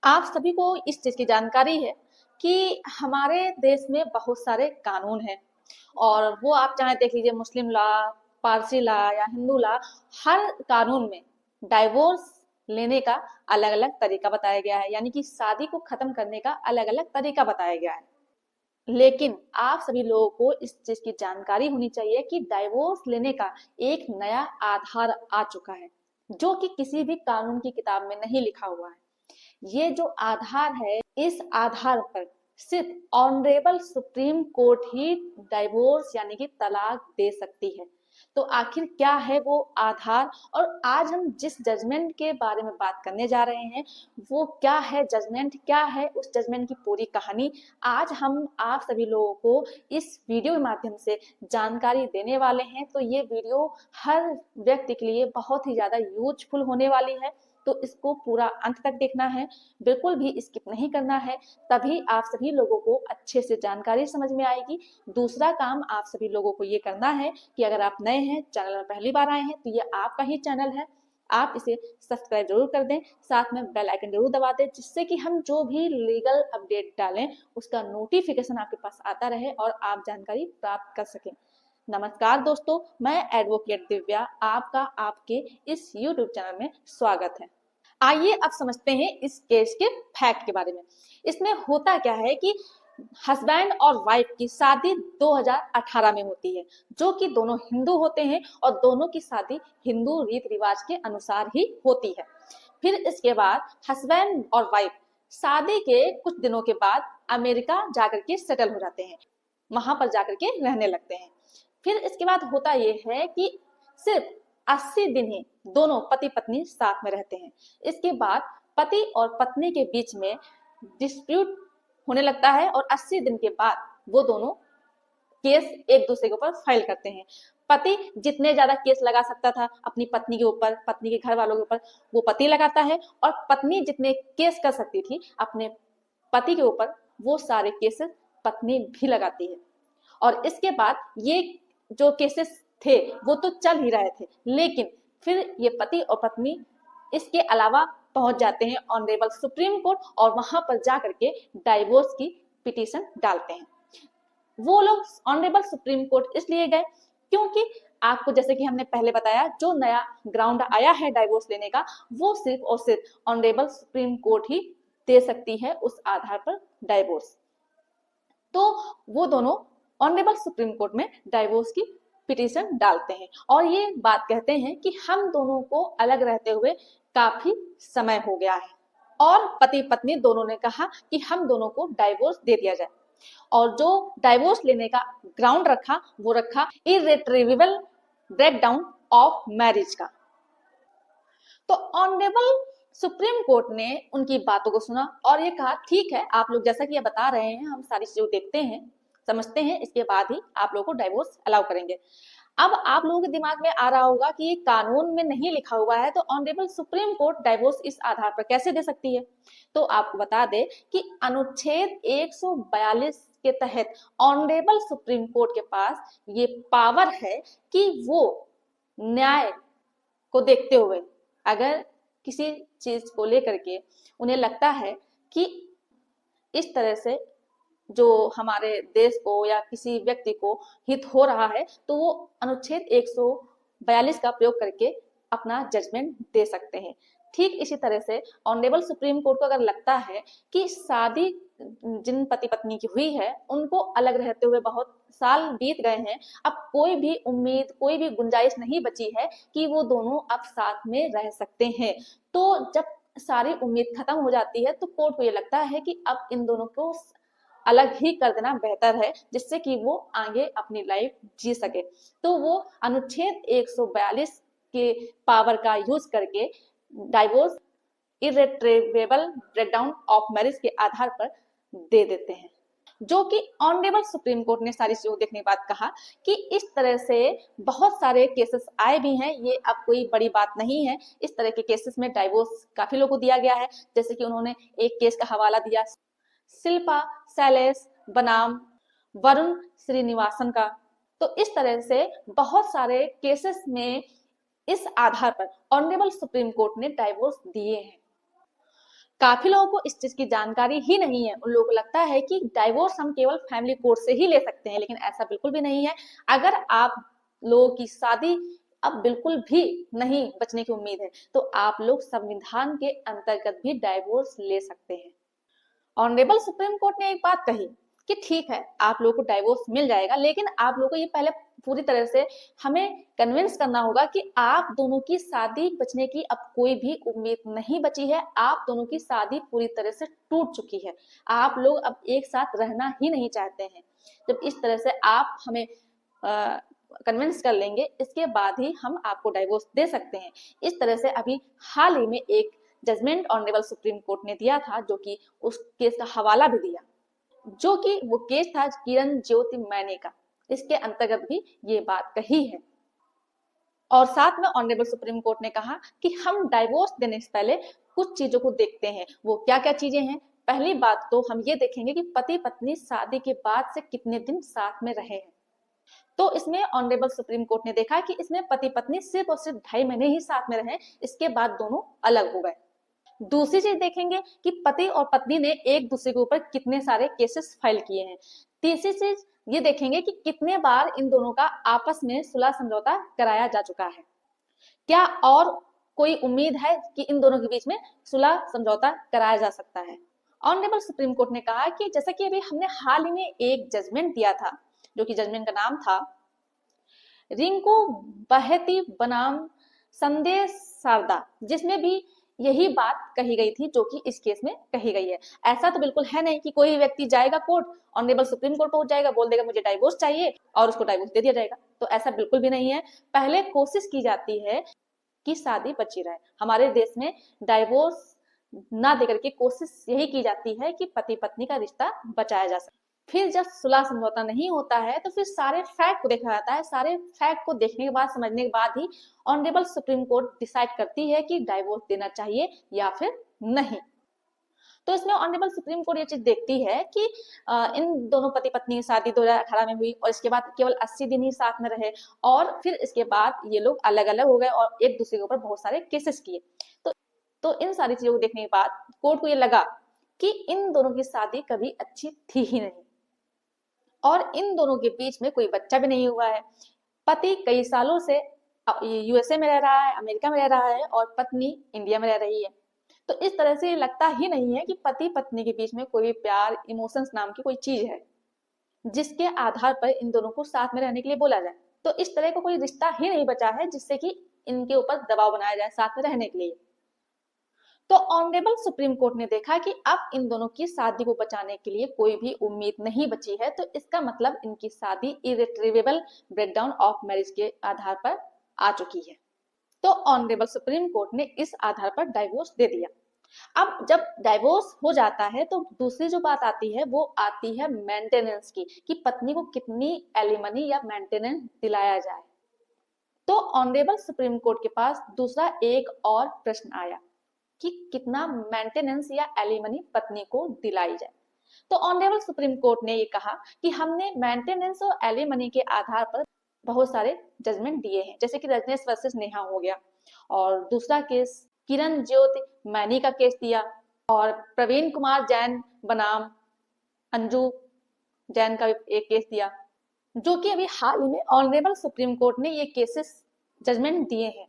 आप सभी को इस चीज की जानकारी है कि हमारे देश में बहुत सारे कानून हैं और वो आप चाहे देख लीजिए मुस्लिम लॉ, पारसी लॉ या हिंदू लॉ, हर कानून में डाइवोर्स लेने का अलग अलग तरीका बताया गया है, यानी कि शादी को खत्म करने का अलग अलग तरीका बताया गया है। लेकिन आप सभी लोगों को इस चीज की जानकारी होनी चाहिए कि डाइवोर्स लेने का एक नया आधार आ चुका है जो कि किसी भी कानून की किताब में नहीं लिखा हुआ है। ये जो आधार है, इस आधार पर सिर्फ ऑनरेबल सुप्रीम कोर्ट ही डाइवोर्स यानी कि तलाक दे सकती है। तो आखिर क्या है वो आधार, और आज हम जिस जजमेंट के बारे में बात करने जा रहे हैं वो क्या है, जजमेंट क्या है, उस जजमेंट की पूरी कहानी आज हम आप सभी लोगों को इस वीडियो के माध्यम से जानकारी देने वाले हैं। तो ये वीडियो हर व्यक्ति के लिए बहुत ही ज्यादा यूजफुल होने वाली है, तो इसको पूरा अंत तक देखना है, बिल्कुल भी स्किप नहीं करना है, तभी आप सभी लोगों को अच्छे से जानकारी समझ में आएगी। दूसरा काम आप सभी लोगों को ये करना है कि अगर आप नए हैं, चैनल में पहली बार आए हैं, तो ये आपका ही चैनल है, आप इसे सब्सक्राइब जरूर कर दें, साथ में बेल आइकन जरूर दबा दें, जिससे कि हम जो भी लीगल अपडेट डालें उसका नोटिफिकेशन आपके पास आता रहे और आप जानकारी प्राप्त कर सकें। नमस्कार दोस्तों, मैं एडवोकेट दिव्या आपका आपके इस YouTube चैनल में स्वागत है। आइए अब समझते हैं इस केस के फैक्ट के बारे में। इसमें होता क्या है कि हस्बैंड और वाइफ की शादी 2018 में होती है, जो कि दोनों हिंदू होते हैं और दोनों की शादी हिंदू रीति रिवाज के अनुसार ही होती है। फिर इसके बाद हस्बैंड और वाइफ शादी के कुछ दिनों के बाद अमेरिका जाकर के सेटल हो जाते हैं, वहां पर जाकर के रहने लगते हैं। फिर इसके बाद होता यह है कि सिर्फ 80 दिन ही दोनों पति पत्नी साथ में रहते हैं। इसके बाद पति और पत्नी के बीच में डिस्प्यूट होने लगता है और 80 दिन के बाद वो दोनों केस एक दूसरे के ऊपर फाइल करते हैं। पति जितने ज्यादा केस लगा सकता था अपनी पत्नी के ऊपर, पत्नी के घर वालों के ऊपर, वो पति लगाता है, और पत्नी जितने केस कर सकती थी अपने पति के ऊपर, वो सारे केसेस पत्नी भी लगाती है। और इसके बाद ये जो केसेस थे वो तो चल ही रहे थे, लेकिन फिर ये पति और पत्नी इसके अलावा पहुंच जाते हैं ऑनरेबल सुप्रीम कोर्ट और वहां पर जाकर के डाइवोर्स की पिटीशन डालते हैं। वो लोग ऑनरेबल सुप्रीम कोर्ट इसलिए गए क्योंकि आपको जैसे कि हमने पहले बताया, जो नया ग्राउंड आया है डाइवोर्स लेने का, वो सिर्फ और सिर्फ ऑनरेबल सुप्रीम कोर्ट ही दे सकती है उस आधार पर डाइवोर्स। तो वो दोनों ऑनरेबल सुप्रीम कोर्ट में डाइवोर्स की पिटीशन डालते हैं और ये बात कहते हैं कि हम दोनों को अलग रहते हुए काफी समय हो गया है, और पति पत्नी दोनों ने कहा कि हम दोनों को डाइवोर्स दे दिया जाए। और जो डाइवोर्स लेने का ग्राउंड रखा वो रखा इर्रिट्रीवेबल ब्रेकडाउन ऑफ मैरिज का। तो ऑनरेबल सुप्रीम कोर्ट ने उनकी बातों को सुना और ये कहा ठीक है, आप लोग जैसा कि ये बता रहे हैं हम सारी चीजें देखते हैं, समझते हैं, इसके बाद ही आप लोगों को डाइवोर्स अलाउ करेंगे। अब आप लोगों के दिमाग में आ रहा होगा कि ये कानून में नहीं लिखा हुआ है, तो ऑनरेबल सुप्रीम कोर्ट डाइवोर्स इस आधार पर कैसे दे सकती है। तो आपको बता दे कि अनुच्छेद 142 के तहत ऑनरेबल सुप्रीम कोर्ट के पास ये पावर है कि वो न्याय को देखते हुए अगर किसी चीज को लेकर के उन्हें लगता है कि इस तरह से जो हमारे देश को या किसी व्यक्ति को हित हो रहा है, तो वो अनुच्छेद 142 का प्रयोग करके अपना जजमेंट दे सकते हैं। ठीक इसी तरह से ऑनरेबल सुप्रीम कोर्ट को अगर लगता है कि शादी जिन पति पत्नी की हुई है उनको अलग रहते हुए बहुत साल बीत गए हैं, अब कोई भी उम्मीद, कोई भी गुंजाइश नहीं बची है कि वो दोनों अब साथ में रह सकते हैं, तो जब सारी उम्मीद खत्म हो जाती है तो कोर्ट को ये लगता है कि अब इन दोनों को अलग ही कर देना बेहतर है, जिससे कि वो आगे अपनी लाइफ जी सके। तो वो अनुच्छेद 142 के पावर का यूज करके डाइवोर्स इर्रिट्रीवेबल ब्रेकडाउन ऑफ मैरिज के आधार पर दे देते हैं, जो कि ऑनरेबल सुप्रीम कोर्ट ने सारी चीजों देखने के बाद कहा कि इस तरह से बहुत सारे केसेस आए भी हैं, ये अब कोई बड़ी बात नहीं है। इस तरह के केसेस में डाइवोर्स काफी लोगों को दिया गया है, जैसे कि उन्होंने एक केस का हवाला दिया शिल्पा शैलेश बनाम वरुण श्रीनिवासन का। तो इस तरह से बहुत सारे केसेस में इस आधार पर ऑनरेबल सुप्रीम कोर्ट ने डाइवोर्स दिए हैं। काफी लोगों को इस चीज की जानकारी ही नहीं है। उन लोगों को लगता है कि डाइवोर्स हम केवल फैमिली कोर्ट से ही ले सकते हैं, लेकिन ऐसा बिल्कुल भी नहीं है। अगर आप लोगों की शादी अब बिल्कुल भी नहीं बचने की उम्मीद है तो आप लोग संविधान के अंतर्गत भी डाइवोर्स ले सकते हैं। ऑनरेबल सुप्रीम कोर्ट ने एक बात कही कि ठीक है आप लोगों को डाइवोर्स मिल जाएगा, लेकिन आप लोगों को ये पहले पूरी तरह से हमें कन्विंस करना होगा कि आप दोनों की शादी बचने की अब कोई भी उम्मीद नहीं बची है। आप दोनों की शादी पूरी तरह से टूट चुकी है। आप लोग अब एक साथ रहना ही नहीं चाहते हैं। जब इस तरह से आप हमें कन्विंस कर लेंगे, इसके बाद ही हम आपको डाइवोर्स दे सकते हैं। इस तरह से अभी हाल ही में एक जजमेंट ऑनरेबल सुप्रीम कोर्ट ने दिया था, जो कि उस केस का हवाला भी दिया, जो कि वो केस था किरण ज्योति मैनी का। इसके अंतर्गत भी ये बात कही है। और साथ में ऑनरेबल सुप्रीम कोर्ट ने कहा कि हम डाइवोर्स देने से पहले कुछ चीजों को देखते हैं। वो क्या क्या चीजें हैं? पहली बात तो हम ये देखेंगे कि पति पत्नी शादी के बाद से कितने दिन साथ में रहे हैं। तो इसमें ऑनरेबल सुप्रीम कोर्ट ने देखा कि इसमें पति पत्नी सिर्फ और सिर्फ 2.5 महीने ही साथ में रहे, इसके बाद दोनों अलग हो गए। दूसरी चीज देखेंगे कि पति और पत्नी ने एक दूसरे के ऊपर कितने सारे केसेस फाइल किए हैं। तीसरी चीज ये देखेंगे कि कितने बार इन दोनों का आपस में सुलह समझौता कराया जा चुका है। क्या और कोई उम्मीद है कि इन दोनों के बीच में सुलह समझौता कराया जा सकता है? ऑनरेबल सुप्रीम कोर्ट ने कहा कि जैसा कि अभी हमने हाल ही में एक जजमेंट दिया था, जो कि जजमेंट का नाम था रिंकू बहती बनाम संदेश शारदा, जिसमें भी यही बात कही गई थी जो कि इस केस में कही गई है। ऐसा तो बिल्कुल है नहीं कि कोई व्यक्ति जाएगा कोर्ट, ऑनरेबल सुप्रीम कोर्ट पहुंच जाएगा, बोल देगा मुझे डाइवोर्स चाहिए और उसको डाइवोर्स दे दिया जाएगा। तो ऐसा बिल्कुल भी नहीं है। पहले कोशिश की जाती है कि शादी बची रहे। हमारे देश में डाइवोर्स ना देकर के कोशिश यही की जाती है कि पति पत्नी का रिश्ता बचाया जा सके। फिर जब सुलह समझौता नहीं होता है तो फिर सारे फैक्ट को देखा जाता है। सारे फैक्ट को देखने के बाद, समझने के बाद ही ऑनरेबल सुप्रीम कोर्ट डिसाइड करती है कि डाइवोर्स देना चाहिए या फिर नहीं। तो इसमें ऑनरेबल सुप्रीम कोर्ट ये चीज देखती है कि इन दोनों पति पत्नी की शादी 2018 में हुई और इसके बाद केवल 80 दिन ही साथ में रहे और फिर इसके बाद ये लोग अलग अलग हो गए और एक दूसरे के ऊपर बहुत सारे केसेस किए। तो इन सारी चीजों को देखने के बाद कोर्ट को ये लगा कि इन दोनों की शादी कभी अच्छी थी ही नहीं और इन दोनों के बीच में कोई बच्चा भी नहीं हुआ है। पति कई सालों से यूएसए में रह रहा है, अमेरिका में रह रहा है और पत्नी इंडिया में रह रही है। तो इस तरह से लगता ही नहीं है कि पति पत्नी के बीच में कोई भी प्यार, इमोशंस नाम की कोई चीज है जिसके आधार पर इन दोनों को साथ में रहने के लिए बोला जाए। तो इस तरह का कोई रिश्ता ही नहीं बचा है जिससे कि इनके ऊपर दबाव बनाया जाए साथ में रहने के लिए। तो ऑनरेबल सुप्रीम कोर्ट ने देखा कि अब इन दोनों की शादी को बचाने के लिए कोई भी उम्मीद नहीं बची है, तो इसका मतलब इनकी शादी इरिट्रीवेबल ब्रेकडाउन ऑफ मैरिज के आधार पर आ चुकी है। तो ऑनरेबल सुप्रीम कोर्ट ने इस आधार पर डाइवोर्स दे दिया। अब जब डाइवोर्स हो जाता है तो दूसरी जो बात आती है वो आती है मेंटेनेंस की, कि पत्नी को कितनी एलिमनी या मेंटेनेंस दिलाया जाए। तो ऑनरेबल सुप्रीम कोर्ट के पास दूसरा एक और प्रश्न आया कि कितना मेंटेनेंस या एलिमनी पत्नी को दिलाई जाए। तो ऑनरेबल सुप्रीम कोर्ट ने ये कहा कि हमने मेंटेनेंस और एलिमनी के आधार पर बहुत सारे जजमेंट दिए हैं, जैसे कि रजनीश वर्सेस नेहा हो गया और दूसरा केस किरण ज्योति मैनी का केस दिया और प्रवीण कुमार जैन बनाम अंजू जैन का एक केस दिया, जो कि अभी हाल ही में ऑनरेबल सुप्रीम कोर्ट ने ये केसेस जजमेंट दिए हैं।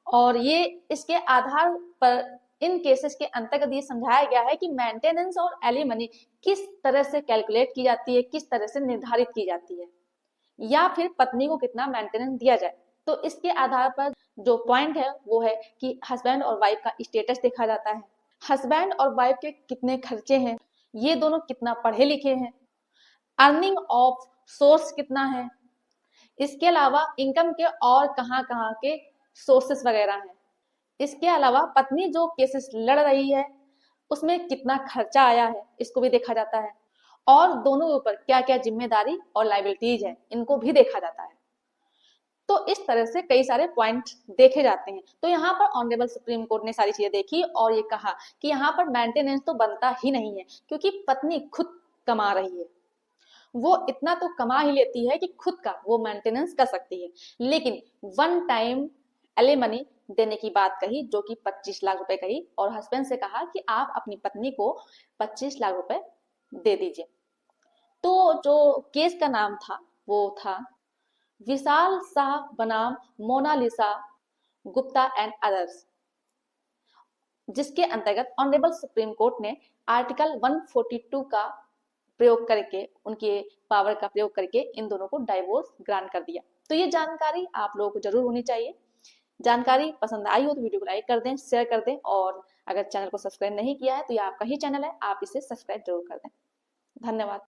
और ये इसके आधार पर इन केसेस के अंतर्गत ये समझाया गया है कि मेंटेनेंस और एलिमनी किस तरह से कैलकुलेट की जाती है, किस तरह से निर्धारित की जाती है, या फिर पत्नी को कितना मेंटेनेंस दिया जाए। तो इसके आधार पर जो पॉइंट है वो है कि हस्बैंड और वाइफ का स्टेटस देखा जाता है, हस्बैंड और वाइफ के कितने खर्चे हैं, ये दोनों कितना पढ़े लिखे हैं, अर्निंग ऑफ सोर्स कितना है, इसके अलावा इनकम के और कहाँ कहाँ के सोर्सेस वगैरह हैं। इसके अलावा पत्नी जो केसेस लड़ रही है उसमें कितना खर्चा आया है, इसको भी देखा जाता है और दोनों के ऊपर क्या क्या जिम्मेदारी और लायबिलिटीज है, इनको भी देखा जाता है। तो इस तरह से कई सारे पॉइंट देखे जाते हैं। तो यहाँ पर ऑनरेबल सुप्रीम कोर्ट ने सारी चीजें देखी और ये कहा कि यहाँ पर मेंटेनेंस तो बनता ही नहीं है, क्योंकि पत्नी खुद कमा रही है, वो इतना तो कमा ही लेती है कि खुद का वो मेंटेनेंस कर सकती है, लेकिन वन टाइम एलिमनी देने की बात कही, जो कि 25 लाख रुपए कही, और हस्बैंड से कहा कि आप अपनी पत्नी को 25 लाख रुपए दे दीजिए। तो जो केस का नाम था वो था विशाल शाह बनाम मोनालिसा गुप्ता एंड अदर्स, जिसके अंतर्गत ऑनरेबल सुप्रीम कोर्ट ने आर्टिकल 142 का प्रयोग करके, उनके पावर का प्रयोग करके इन दोनों को डाइवोर्स ग्रांट कर दिया। तो ये जानकारी आप लोगों को जरूर होनी चाहिए। जानकारी पसंद आई हो तो वीडियो को लाइक कर दें, शेयर कर दें, और अगर चैनल को सब्सक्राइब नहीं किया है तो ये आपका ही चैनल है, आप इसे सब्सक्राइब जरूर कर दें। धन्यवाद।